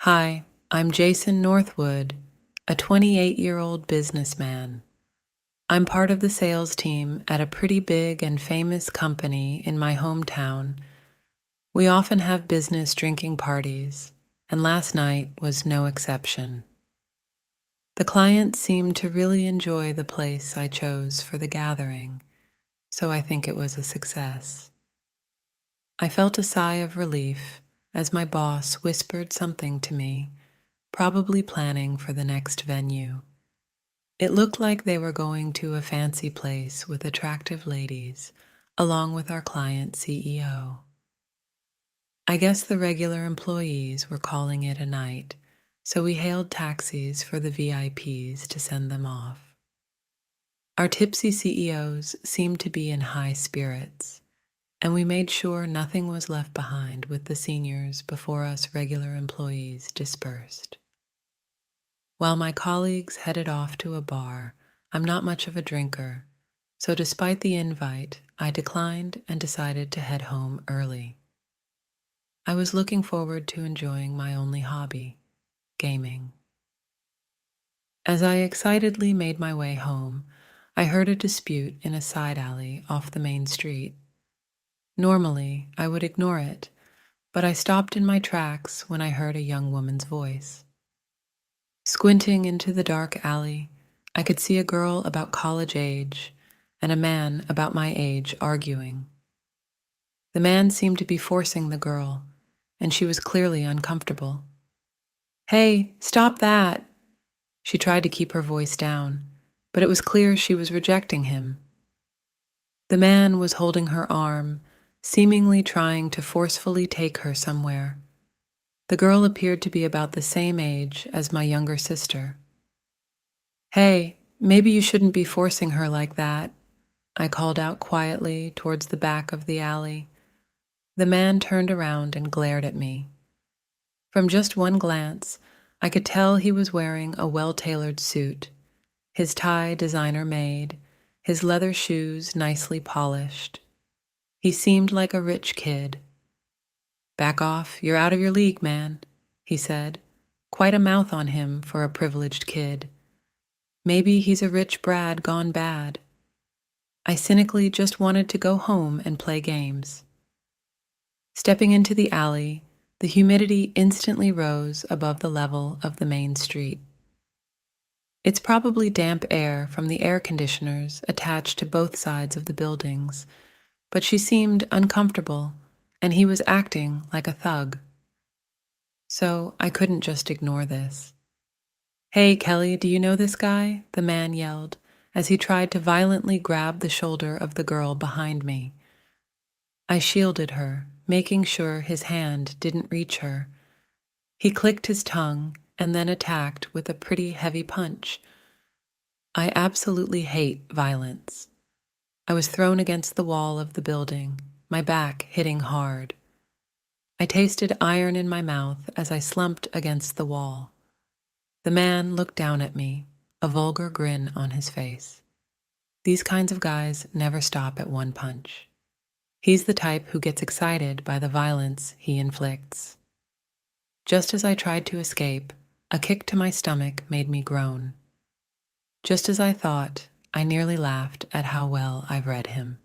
Hi, I'm Jason Northwood, a 28-year-old businessman. I'm part of the sales team at a pretty big and famous company in my hometown. We often have business drinking parties, and last night was no exception. The clients seemed to really enjoy the place I chose for the gathering, so I think it was a success. I felt a sigh of relief as my boss whispered something to me, probably planning for the next venue. It looked like they were going to a fancy place with attractive ladies, along with our client CEO. I guess the regular employees were calling it a night, so we hailed taxis for the VIPs to send them off. Our tipsy CEOs seemed to be in high spirits, and we made sure nothing was left behind with the seniors before us regular employees dispersed. While my colleagues headed off to a bar, I'm not much of a drinker, so despite the invite, I declined and decided to head home early. I was looking forward to enjoying my only hobby, gaming. As I excitedly made my way home, I heard a dispute in a side alley off the main street. Normally, I would ignore it, but I stopped in my tracks when I heard a young woman's voice. Squinting into the dark alley, I could see a girl about college age and a man about my age arguing. The man seemed to be forcing the girl, and she was clearly uncomfortable. "Hey, stop that!" She tried to keep her voice down, but it was clear she was rejecting him. The man was holding her arm, seemingly trying to forcefully take her somewhere. The girl appeared to be about the same age as my younger sister. "Hey, maybe you shouldn't be forcing her like that," I called out quietly towards the back of the alley. The man turned around and glared at me. From just one glance, I could tell he was wearing a well-tailored suit, his tie designer-made, his leather shoes nicely polished. He seemed like a rich kid. "Back off, you're out of your league, man," he said, quite a mouth on him for a privileged kid. Maybe he's a rich Brad gone bad. I cynically just wanted to go home and play games. Stepping into the alley, the humidity instantly rose above the level of the main street. It's probably damp air from the air conditioners attached to both sides of the buildings, but she seemed uncomfortable, and he was acting like a thug. So I couldn't just ignore this. "Hey, Kelly, do you know this guy?" the man yelled as he tried to violently grab the shoulder of the girl behind me. I shielded her, making sure his hand didn't reach her. He clicked his tongue and then attacked with a pretty heavy punch. I absolutely hate violence. I was thrown against the wall of the building, my back hitting hard. I tasted iron in my mouth as I slumped against the wall. The man looked down at me, a vulgar grin on his face. These kinds of guys never stop at one punch. He's the type who gets excited by the violence he inflicts. Just as I tried to escape, a kick to my stomach made me groan. Just as I thought, I nearly laughed at how well I read him.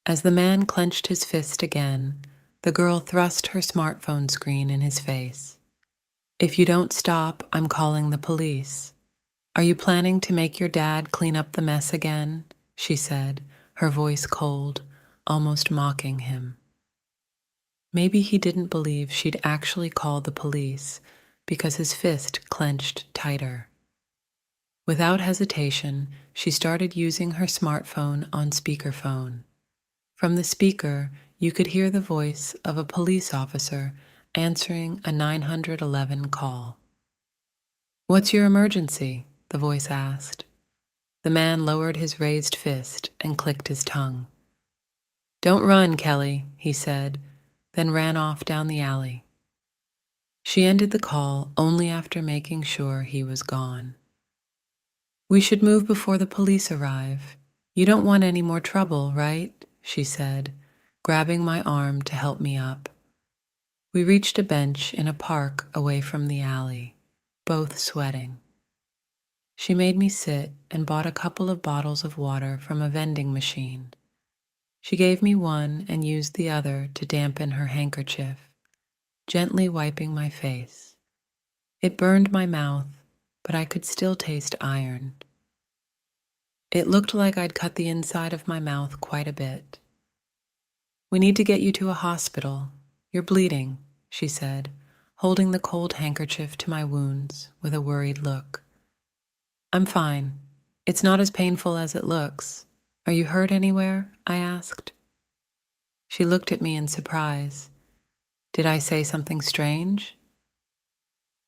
As the man clenched his fist again, the girl thrust her smartphone screen in his face. "If you don't stop, I'm calling the police. Are you planning to make your dad clean up the mess again?" she said, her voice cold, almost mocking him. Maybe he didn't believe she'd actually call the police because his fist clenched tighter. Without hesitation, she started using her smartphone on speakerphone. From the speaker, you could hear the voice of a police officer answering a 911 call. "What's your emergency?" the voice asked. The man lowered his raised fist and clicked his tongue. "Don't run, Kelly," he said, then ran off down the alley. She ended the call only after making sure he was gone. "We should move before the police arrive. You don't want any more trouble, right?" she said, grabbing my arm to help me up. We reached a bench in a park away from the alley, both sweating. She made me sit and bought a couple of bottles of water from a vending machine. She gave me one and used the other to dampen her handkerchief, gently wiping my face. It burned my mouth, but I could still taste iron. It looked like I'd cut the inside of my mouth quite a bit. "We need to get you to a hospital. You're bleeding," she said, holding the cold handkerchief to my wounds with a worried look. "I'm fine. It's not as painful as it looks. Are you hurt anywhere?" I asked. She looked at me in surprise. Did I say something strange?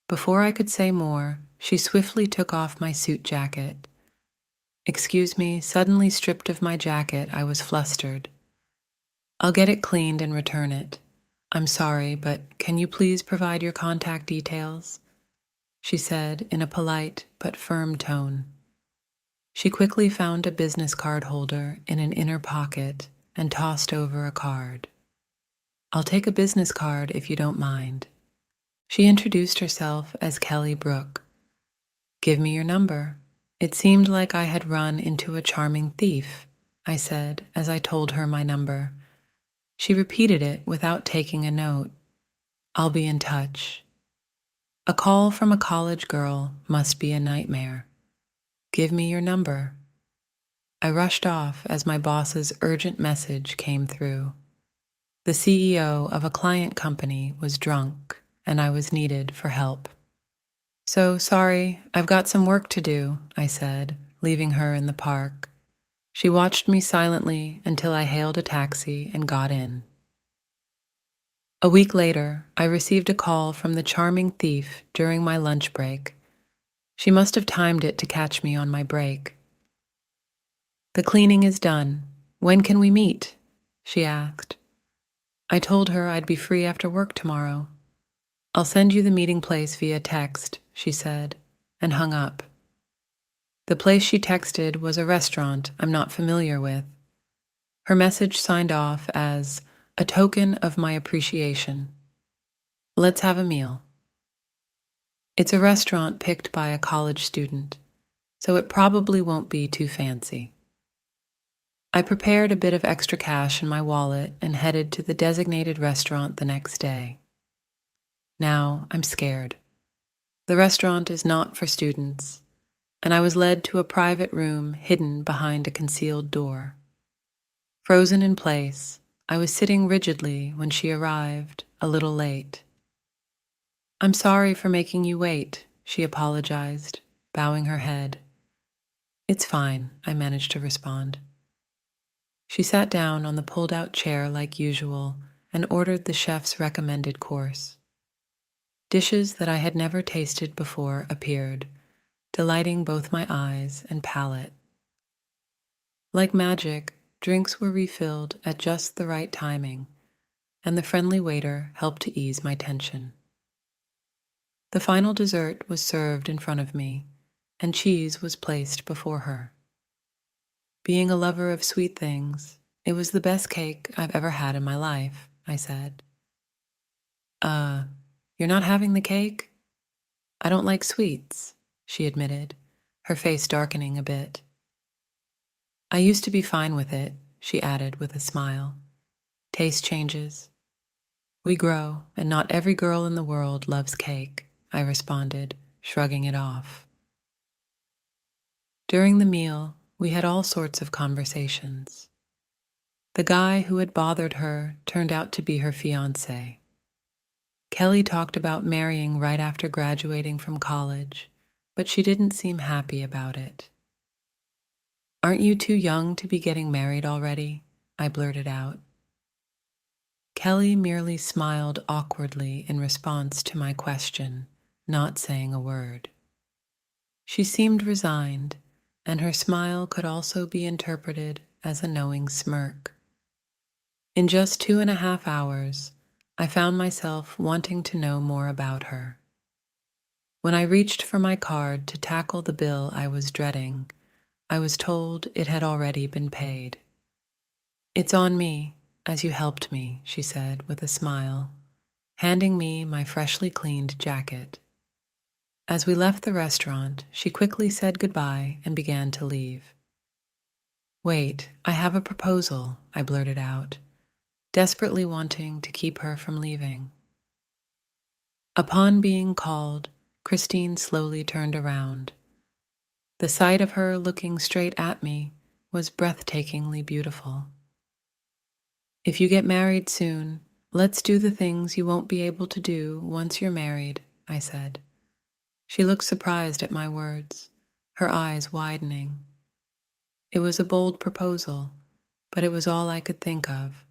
Before I could say more, she swiftly took off my suit jacket. "Excuse me," suddenly stripped of my jacket, I was flustered. "I'll get it cleaned and return it. I'm sorry, but can you please provide your contact details?" she said in a polite but firm tone. She quickly found a business card holder in an inner pocket and tossed over a card. "I'll take a business card if you don't mind." She introduced herself as Kelly Brooke. "Give me your number." It seemed like I had run into a charming thief, I said as I told her my number. She repeated it without taking a note. "I'll be in touch." A call from a college girl must be a nightmare. "Give me your number." I rushed off as my boss's urgent message came through. The CEO of a client company was drunk, and I was needed for help. "So sorry, I've got some work to do," I said, leaving her in the park. She watched me silently until I hailed a taxi and got in. A week later, I received a call from the charming thief during my lunch break. She must have timed it to catch me on my break. "The cleaning is done. When can we meet?" she asked. I told her I'd be free after work tomorrow. "I'll send you the meeting place via text," she said, and hung up. The place she texted was a restaurant I'm not familiar with. Her message signed off as a token of my appreciation. "Let's have a meal." It's a restaurant picked by a college student, so it probably won't be too fancy. I prepared a bit of extra cash in my wallet and headed to the designated restaurant the next day. Now I'm scared. The restaurant is not for students, and I was led to a private room hidden behind a concealed door. Frozen in place, I was sitting rigidly when she arrived, a little late. "I'm sorry for making you wait," she apologized, bowing her head. "It's fine," I managed to respond. She sat down on the pulled-out chair like usual and ordered the chef's recommended course. Dishes that I had never tasted before appeared, delighting both my eyes and palate. Like magic, drinks were refilled at just the right timing, and the friendly waiter helped to ease my tension. The final dessert was served in front of me, and cheese was placed before her. Being a lover of sweet things, it was the best cake I've ever had in my life, I said. You're not having the cake?" "I don't like sweets," she admitted, her face darkening a bit. "I used to be fine with it," she added with a smile. "Taste changes. We grow, and not every girl in the world loves cake," I responded, shrugging it off. During the meal, we had all sorts of conversations. The guy who had bothered her turned out to be her fiancé. Kelly talked about marrying right after graduating from college, but she didn't seem happy about it. "Aren't you too young to be getting married already?" I blurted out. Kelly merely smiled awkwardly in response to my question, not saying a word. She seemed resigned, and her smile could also be interpreted as a knowing smirk. In just 2.5 hours, I found myself wanting to know more about her. When I reached for my card to tackle the bill I was dreading, I was told it had already been paid. "It's on me, as you helped me," she said with a smile. handing me my freshly cleaned jacket. As we left the restaurant, she quickly said goodbye and began to leave. "Wait, I have a proposal," I blurted out, desperately wanting to keep her from leaving. Upon being called, Christine slowly turned around. The sight of her looking straight at me was breathtakingly beautiful. "If you get married soon, let's do the things you won't be able to do once you're married," I said. She looked surprised at my words, her eyes widening. It was a bold proposal, but it was all I could think of.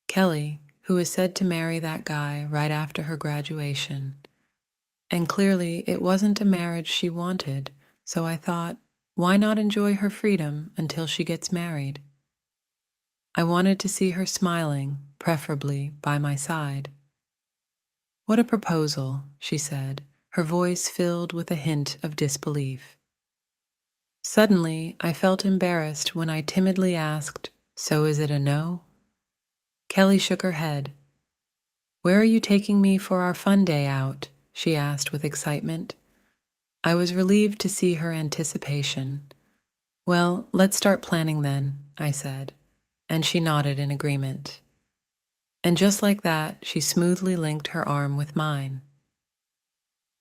Kelly, who was said to marry that guy right after her graduation, and clearly it wasn't a marriage she wanted, so I thought, why not enjoy her freedom until she gets married? I wanted to see her smiling, preferably by my side. "What a proposal," she said, her voice filled with a hint of disbelief. Suddenly, I felt embarrassed when I timidly asked, "So is it a no?" Kelly shook her head. "Where are you taking me for our fun day out?" she asked with excitement. I was relieved to see her anticipation. "Well, let's start planning then," I said, and she nodded in agreement. And just like that, she smoothly linked her arm with mine.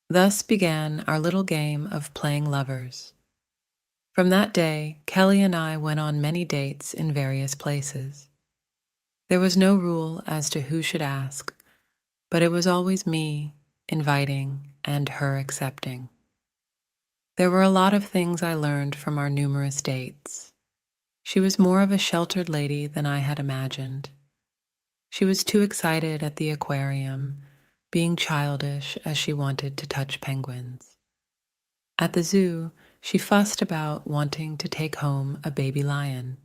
Thus began our little game of playing lovers. From that day, Kelly and I went on many dates in various places. There was no rule as to who should ask, but it was always me inviting and her accepting. There were a lot of things I learned from our numerous dates. She was more of a sheltered lady than I had imagined. She was too excited at the aquarium, being childish as she wanted to touch penguins. At the zoo, she fussed about wanting to take home a baby lion.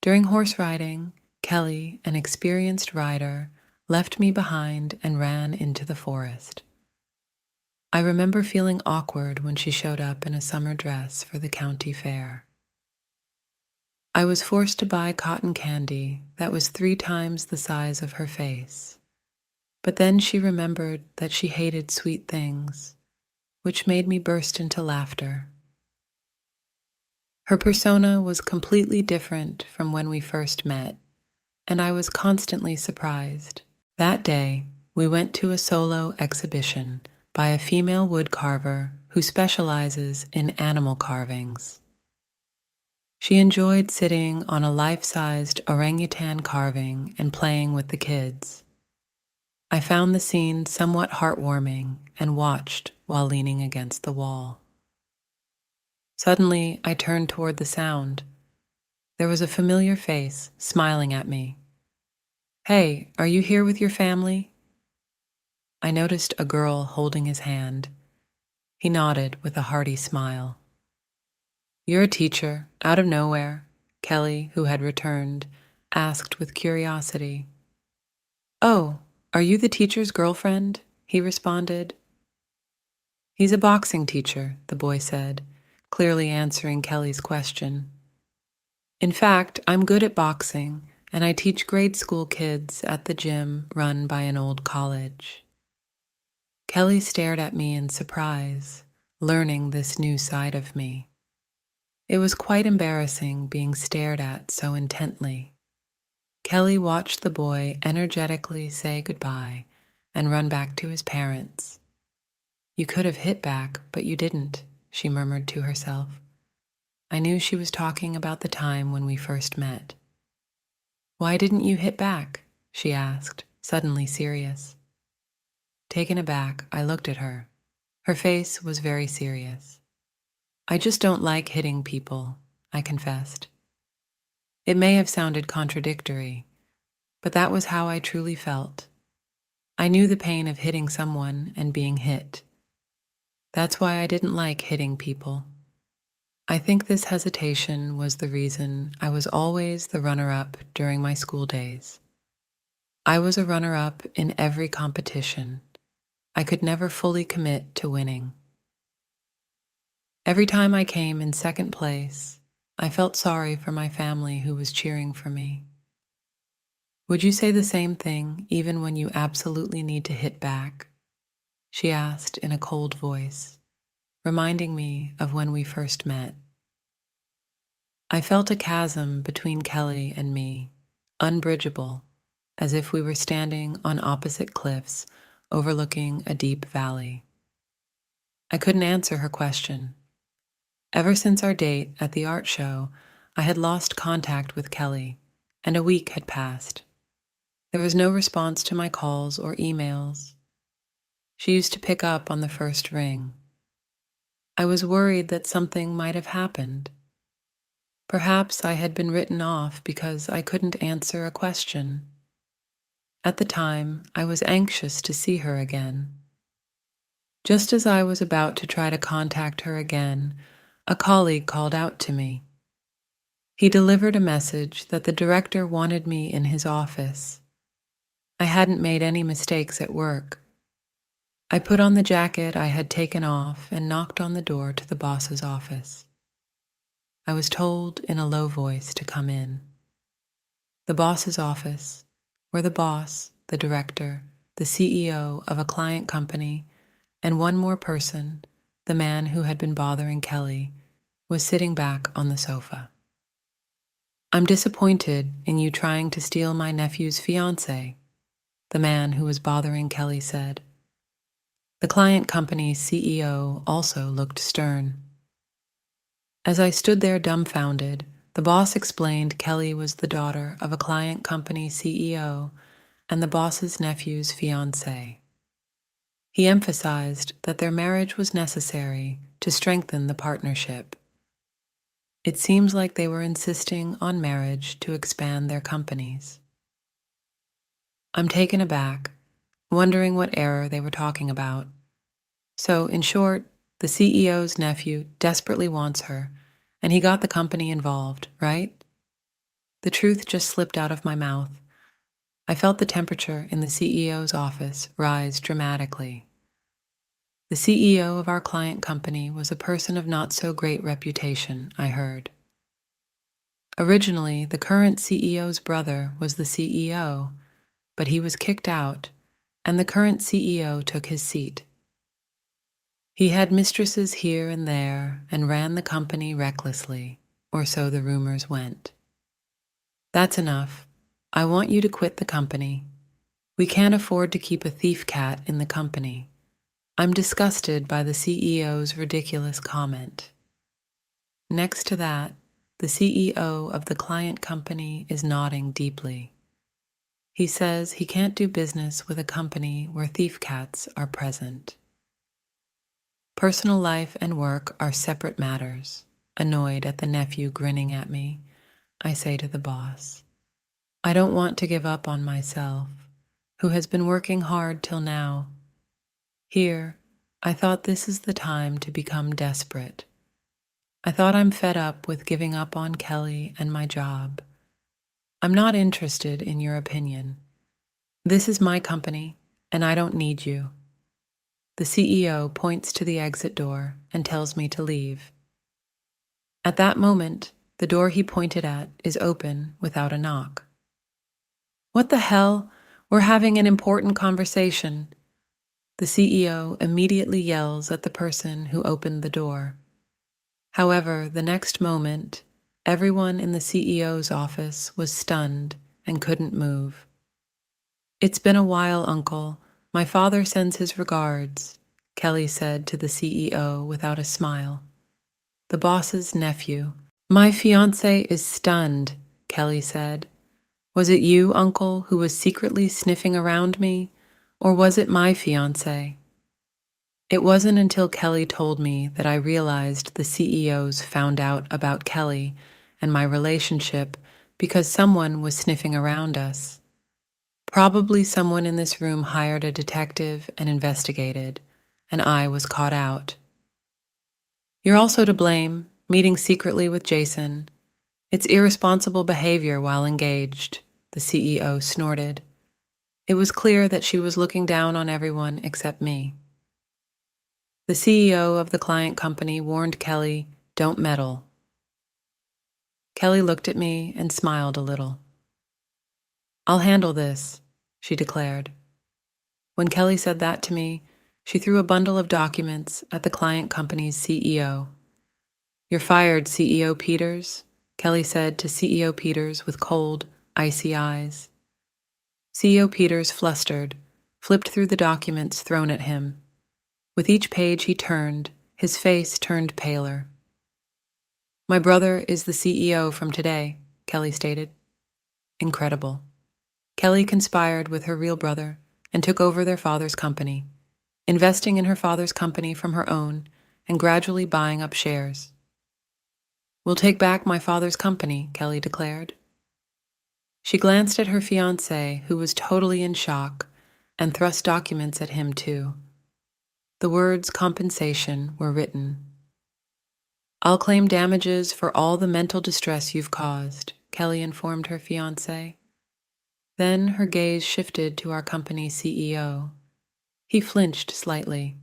During horse riding, Kelly, an experienced rider, left me behind and ran into the forest. I remember feeling awkward when she showed up in a summer dress for the county fair. I was forced to buy cotton candy that was 3 times the size of her face. But then she remembered that she hated sweet things, which made me burst into laughter. Her persona was completely different from when we first met, and I was constantly surprised. That day, we went to a solo exhibition by a female woodcarver who specializes in animal carvings. She enjoyed sitting on a life-sized orangutan carving and playing with the kids. I found the scene somewhat heartwarming and watched while leaning against the wall. Suddenly, I turned toward the sound. There was a familiar face smiling at me. "Hey, are you here with your family?" I noticed a girl holding his hand. He nodded with a hearty smile. "You're a teacher, out of nowhere," Kelly, who had returned, asked with curiosity. "Oh, are you the teacher's girlfriend?" he responded. "He's a boxing teacher," the boy said, clearly answering Kelly's question. "In fact, I'm good at boxing, and I teach grade school kids at the gym run by an old college." Kelly stared at me in surprise, learning this new side of me. It was quite embarrassing being stared at so intently. Kelly watched the boy energetically say goodbye and run back to his parents. "You could have hit back, but you didn't," she murmured to herself. I knew she was talking about the time when we first met. "Why didn't you hit back?" she asked, suddenly serious. Taken aback, I looked at her. Her face was very serious. "I just don't like hitting people," I confessed. It may have sounded contradictory, but that was how I truly felt. I knew the pain of hitting someone and being hit. That's why I didn't like hitting people. I think this hesitation was the reason I was always the runner-up during my school days. I was a runner-up in every competition. I could never fully commit to winning. Every time I came in second place, I felt sorry for my family who was cheering for me. Would you say the same thing even when you absolutely need to hit back? She asked in a cold voice, reminding me of when we first met. I felt a chasm between Kelly and me, unbridgeable, as if we were standing on opposite cliffs overlooking a deep valley. I couldn't answer her question. Ever since our date at the art show, I had lost contact with Kelly, and a week had passed. There was no response to my calls or emails. She used to pick up on the first ring. I was worried that something might have happened. Perhaps I had been written off because I couldn't answer a question. At the time, I was anxious to see her again. Just as I was about to try to contact her again, a colleague called out to me. He delivered a message that the director wanted me in his office. I hadn't made any mistakes at work. I put on the jacket I had taken off and knocked on the door to the boss's office. I was told in a low voice to come in. The boss's office, where the boss, the director, the CEO of a client company, and one more person, the man who had been bothering Kelly, was sitting back on the sofa. I'm disappointed in you trying to steal my nephew's fiancé, the man who was bothering Kelly said. The client company's CEO also looked stern. As I stood there dumbfounded, the boss explained Kelly was the daughter of a client company CEO and the boss's nephew's fiancé. He emphasized that their marriage was necessary to strengthen the partnership. It seems like they were insisting on marriage to expand their companies. I'm taken aback, wondering what error they were talking about. So, in short, the CEO's nephew desperately wants her, and he got the company involved, right? The truth just slipped out of my mouth. I felt the temperature in the CEO's office rise dramatically. The CEO of our client company was a person of not so great reputation, I heard. Originally, the current CEO's brother was the CEO, but he was kicked out, and the current CEO took his seat. He had mistresses here and there and ran the company recklessly, or so the rumors went. That's enough. I want you to quit the company. We can't afford to keep a thief cat in the company. I'm disgusted by the CEO's ridiculous comment. Next to that, the CEO of the client company is nodding deeply. He says he can't do business with a company where thief cats are present. Personal life and work are separate matters. Annoyed at the nephew grinning at me, I say to the boss, I don't want to give up on myself, who has been working hard till now. Here, I thought this is the time to become desperate. I thought I'm fed up with giving up on Kelly and my job. I'm not interested in your opinion. This is my company, and I don't need you. The CEO points to the exit door and tells me to leave. At that moment, the door he pointed at is open without a knock. What the hell? We're having an important conversation. The CEO immediately yells at the person who opened the door. However, the next moment, everyone in the CEO's office was stunned and couldn't move. It's been a while, Uncle. My father sends his regards, Kelly said to the CEO without a smile. The boss's nephew. My fiancé is stunned, Kelly said. Was it you, Uncle, who was secretly sniffing around me, or was it my fiancé? It wasn't until Kelly told me that I realized the CEOs found out about Kelly and my relationship because someone was sniffing around us. Probably someone in this room hired a detective and investigated, and I was caught out. You're also to blame, meeting secretly with Jason. It's irresponsible behavior while engaged, the CEO snorted. It was clear that she was looking down on everyone except me. The CEO of the client company warned Kelly, don't meddle. Kelly looked at me and smiled a little. "I'll handle this," she declared. When Kelly said that to me, she threw a bundle of documents at the client company's CEO. "You're fired, CEO Peters," Kelly said to CEO Peters with cold, icy eyes. CEO Peters flustered, flipped through the documents thrown at him. With each page he turned, his face turned paler. "My brother is the CEO from today," Kelly stated. Incredible. Kelly conspired with her real brother and took over their father's company, investing in her father's company from her own and gradually buying up shares. "We'll take back my father's company," Kelly declared. She glanced at her fiancé, who was totally in shock, and thrust documents at him too. The words compensation were written. "I'll claim damages for all the mental distress you've caused," Kelly informed her fiancé. Then her gaze shifted to our company's CEO. He flinched slightly.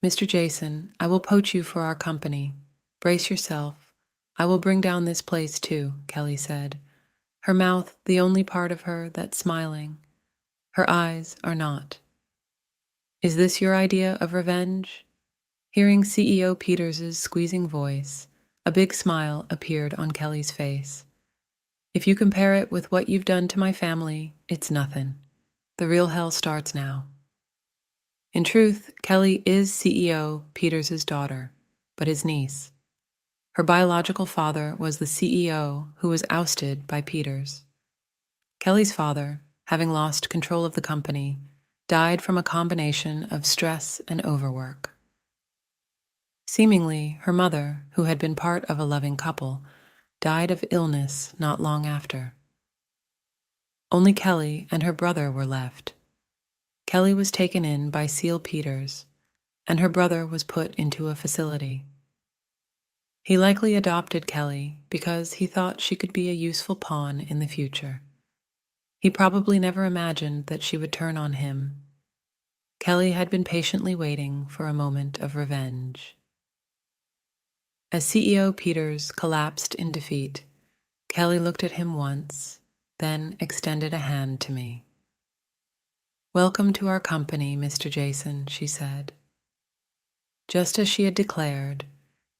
"Mr. Jason, I will poach you for our company. Brace yourself. I will bring down this place too," Kelly said. Her mouth the only part of her that's smiling. Her eyes are not. "Is this your idea of revenge?" Hearing CEO Peters's squeezing voice, a big smile appeared on Kelly's face. "If you compare it with what you've done to my family, it's nothing. The real hell starts now." In truth, Kelly is CEO Peters's daughter, but his niece. Her biological father was the CEO who was ousted by Peters. Kelly's father, having lost control of the company, died from a combination of stress and overwork. Seemingly, her mother, who had been part of a loving couple, died of illness not long after. Only Kelly and her brother were left. Kelly was taken in by SEAL Peters, and her brother was put into a facility. He likely adopted Kelly because he thought she could be a useful pawn in the future. He probably never imagined that she would turn on him. Kelly had been patiently waiting for a moment of revenge. As CEO Peters collapsed in defeat, Kelly looked at him once, then extended a hand to me. "Welcome to our company, Mr. Jason," she said. Just as she had declared,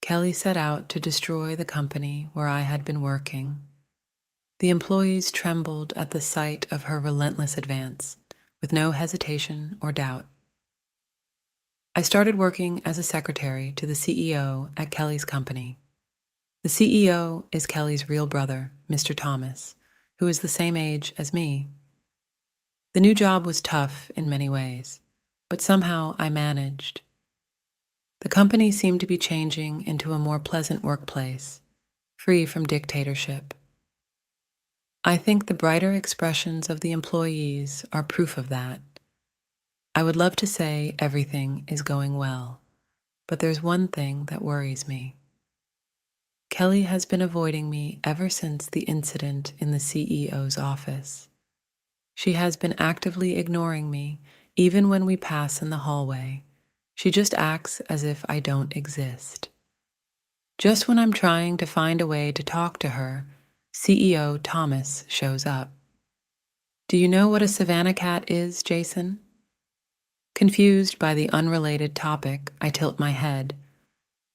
Kelly set out to destroy the company where I had been working. The employees trembled at the sight of her relentless advance, with no hesitation or doubt. I started working as a secretary to the CEO at Kelly's company. The CEO is Kelly's real brother, Mr. Thomas, who is the same age as me. The new job was tough in many ways, but somehow I managed. The company seemed to be changing into a more pleasant workplace, free from dictatorship. I think the brighter expressions of the employees are proof of that. I would love to say everything is going well, but there's one thing that worries me. Kelly has been avoiding me ever since the incident in the CEO's office. She has been actively ignoring me, even when we pass in the hallway. She just acts as if I don't exist. Just when I'm trying to find a way to talk to her, CEO Thomas shows up. "Do you know what a Savannah cat is, Jason?" Confused by the unrelated topic, I tilt my head.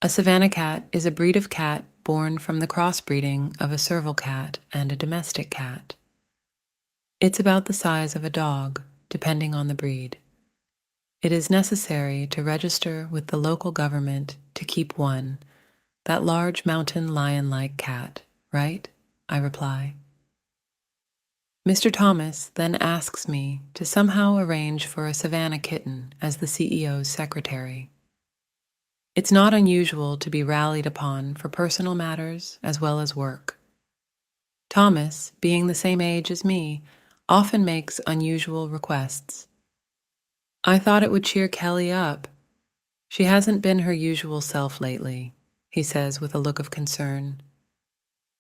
A Savannah cat is a breed of cat born from the crossbreeding of a serval cat and a domestic cat. It's about the size of a dog, depending on the breed. It is necessary to register with the local government to keep one, that large mountain lion-like cat, right? I reply. Mr. Thomas then asks me to somehow arrange for a Savannah kitten as the CEO's secretary. It's not unusual to be rallied upon for personal matters as well as work. Thomas, being the same age as me, often makes unusual requests. I thought it would cheer Kelly up. She hasn't been her usual self lately, he says with a look of concern.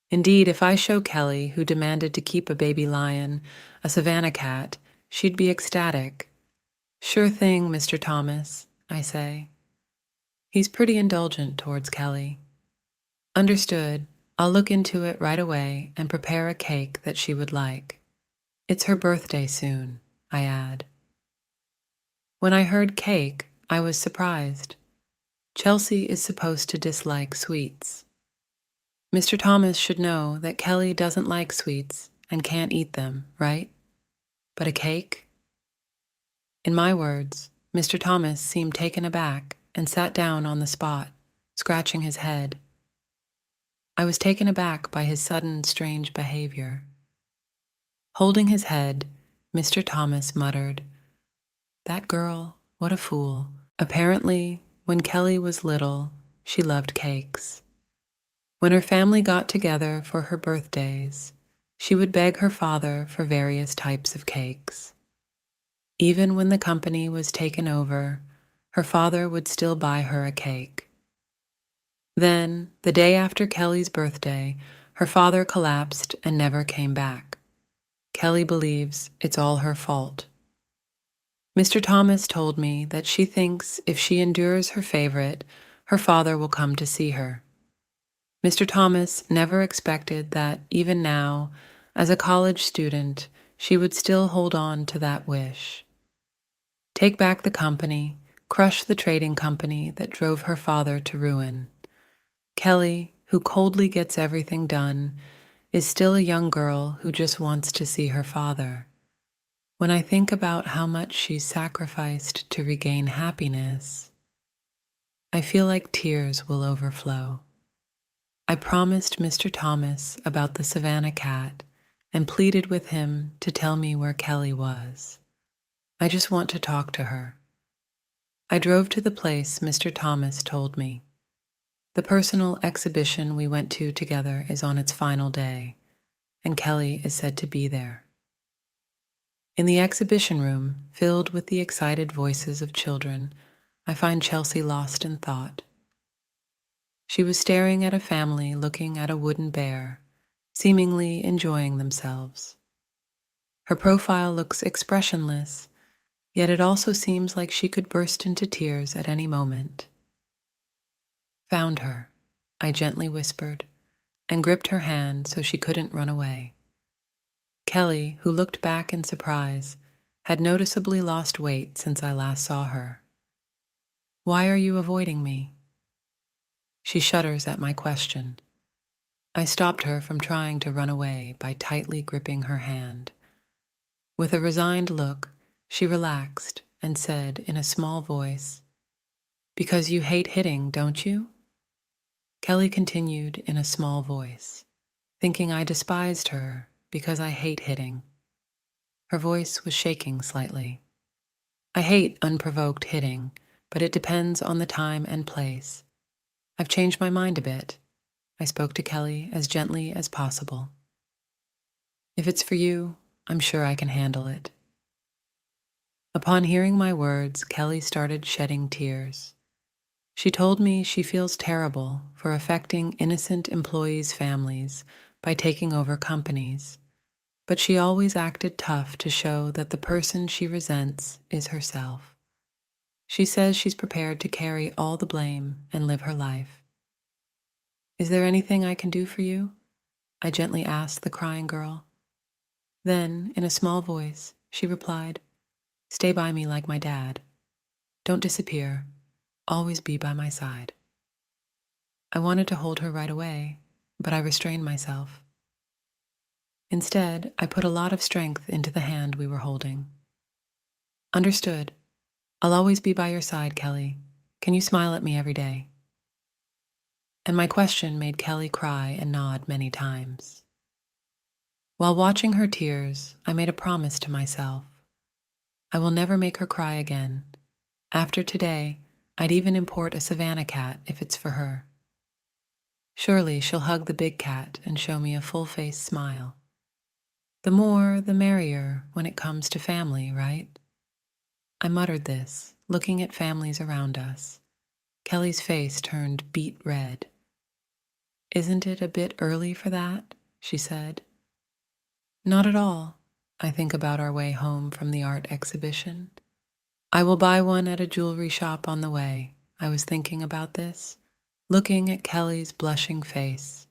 Indeed, if I show Kelly, who demanded to keep a baby lion, a Savannah cat, she'd be ecstatic. "Sure thing, Mr. Thomas," I say. He's pretty indulgent towards Kelly. "Understood. I'll look into it right away and prepare a cake that she would like." It's her birthday soon, I add. When I heard cake, I was surprised. Chelsea is supposed to dislike sweets. Mr. Thomas should know that Kelly doesn't like sweets and can't eat them, right? But a cake? In my words, Mr. Thomas seemed taken aback and sat down on the spot, scratching his head. I was taken aback by his sudden, strange behavior. Holding his head, Mr. Thomas muttered, "That girl, what a fool." Apparently, when Kelly was little, she loved cakes. When her family got together for her birthdays, she would beg her father for various types of cakes. Even when the company was taken over, her father would still buy her a cake. Then, the day after Kelly's birthday, her father collapsed and never came back. Kelly believes it's all her fault. Mr. Thomas told me that she thinks if she endures her favorite, her father will come to see her. Mr. Thomas never expected that even now, as a college student, she would still hold on to that wish. Take back the company, crush the trading company that drove her father to ruin. Kelly, who coldly gets everything done, is still a young girl who just wants to see her father. When I think about how much she's sacrificed to regain happiness, I feel like tears will overflow. I promised Mr. Thomas about the Savannah cat and pleaded with him to tell me where Kelly was. I just want to talk to her. I drove to the place Mr. Thomas told me. The personal exhibition we went to together is on its final day, and Kelly is said to be there. In the exhibition room, filled with the excited voices of children, I find Chelsea lost in thought. She was staring at a family looking at a wooden bear, seemingly enjoying themselves. Her profile looks expressionless, yet it also seems like she could burst into tears at any moment. "Found her," I gently whispered, and gripped her hand so she couldn't run away. Kelly, who looked back in surprise, had noticeably lost weight since I last saw her. "Why are you avoiding me?" She shudders at my question. I stopped her from trying to run away by tightly gripping her hand. With a resigned look, she relaxed and said in a small voice, "Because you hate hitting, don't you?" Kelly continued in a small voice, thinking I despised her because I hate hitting. Her voice was shaking slightly. "I hate unprovoked hitting, but it depends on the time and place. I've changed my mind a bit." I spoke to Kelly as gently as possible. "If it's for you, I'm sure I can handle it." Upon hearing my words, Kelly started shedding tears. She told me she feels terrible for affecting innocent employees' families by taking over companies, but she always acted tough to show that the person she resents is herself. She says she's prepared to carry all the blame and live her life. "Is there anything I can do for you?" I gently asked the crying girl. Then, in a small voice, she replied, "Stay by me like my dad. Don't disappear. Always be by my side." I wanted to hold her right away, but I restrained myself. Instead, I put a lot of strength into the hand we were holding. "Understood. I'll always be by your side, Kelly. Can you smile at me every day?" And my question made Kelly cry and nod many times. While watching her tears, I made a promise to myself. I will never make her cry again. After today, I'd even import a Savannah cat if it's for her. Surely she'll hug the big cat and show me a full-faced smile. The more, the merrier when it comes to family, right? I muttered this, looking at families around us. Kelly's face turned beet red. "Isn't it a bit early for that?" she said. "Not at all." I think about our way home from the art exhibition. "I will buy one at a jewelry shop on the way." I was thinking about this, looking at Kelly's blushing face.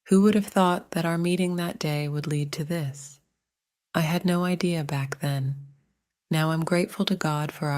Who would have thought that our meeting that day would lead to this? I had no idea back then. Now I'm grateful to God for our